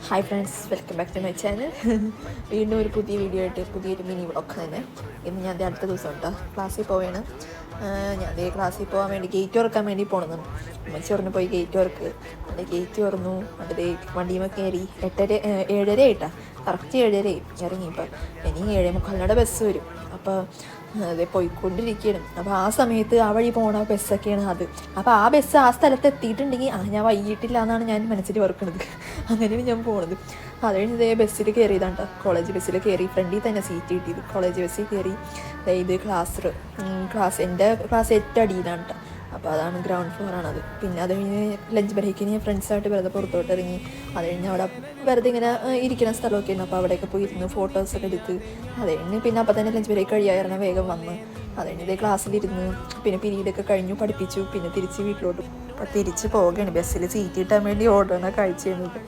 Hi friends, welcome back to my channel. വീണ്ടും ഒരു പുതിയ വീഡിയോ ആയിട്ട് പുതിയൊരു മിനി വ്ളോഗ് തന്നെ. ഇന്ന് ഞാൻ അടുത്ത ദിവസം കേട്ടോ ക്ലാസ്സിൽ പോവുകയാണ്. ഞാൻ ക്ലാസ്സിൽ പോകാൻ വേണ്ടി ഗേറ്റ് തുറക്കാൻ വേണ്ടി പോകണമെന്ന് അമ്മച്ചി പറഞ്ഞു, പോയി ഗേറ്റ് തുറക്ക്. എൻ്റെ ഗേറ്റ് തുറന്നു. അത് വണ്ടിയുമൊക്കെ കയറി 7:30 ആയിട്ടാ, കറക്റ്റ് 7:30 ഇറങ്ങിയപ്പോൾ. ഇനി 7:45 ബസ് വരും. അപ്പോൾ അതെ പോയിക്കൊണ്ടിരിക്കുകയാണ്. അപ്പോൾ ആ സമയത്ത് ആ വഴി പോകണ ബസ്സൊക്കെയാണ് അത്. അപ്പോൾ ആ ബസ് ആ സ്ഥലത്ത് എത്തിയിട്ടുണ്ടെങ്കിൽ ഞാൻ വൈകിട്ടില്ല എന്നാണ് ഞാൻ മനസ്സിൽ ഓർക്കുന്നത്. അങ്ങനെയാണ് ഞാൻ പോണത്. അത് കഴിഞ്ഞ് ഇതേ ബസ്സിൽ കയറിയതാണ് കേട്ടോ, കോളേജ് ബസ്സിൽ കയറി. ഫ്രണ്ടിൽ തന്നെ സീറ്റ് കിട്ടിയത്. കോളേജ് ബസ്സിൽ കയറി. ഇത് എൻ്റെ ക്ലാസ് ഏറ്റവും അടിയിലാണ് കേട്ടോ. അപ്പോൾ അതാണ് ഗ്രൗണ്ട് ഫ്ലോറാണത്. പിന്നെ അത് കഴിഞ്ഞ് ലഞ്ച് ബ്രേക്കിന് ഞാൻ ഫ്രണ്ട്സായിട്ട് വെറുതെ പുറത്തോട്ട് ഇറങ്ങി. അത് കഴിഞ്ഞ് അവിടെ വെറുതെ ഇങ്ങനെ ഇരിക്കുന്ന സ്ഥലമൊക്കെ ഉണ്ട്. അപ്പോൾ അവിടെയൊക്കെ പോയി ഇരുന്ന് ഫോട്ടോസൊക്കെ എടുത്ത് അത് കഴിഞ്ഞ് പിന്നെ അപ്പം തന്നെ ലഞ്ച് ബ്രേക്ക് കഴിയായിരുന്നു, വേഗം വന്ന്. അത് കഴിഞ്ഞ് ഇതേ ക്ലാസ്സിലിരുന്ന് പിന്നെ പീരീഡൊക്കെ കഴിഞ്ഞു, പഠിപ്പിച്ചു. പിന്നെ തിരിച്ച് വീട്ടിലോട്ട് തിരിച്ച് പോവുകയാണ്. ബസ്സിൽ സീറ്റ് കിട്ടാൻ വേണ്ടി ഓടുന്ന കാഴ്ചയാണിത്.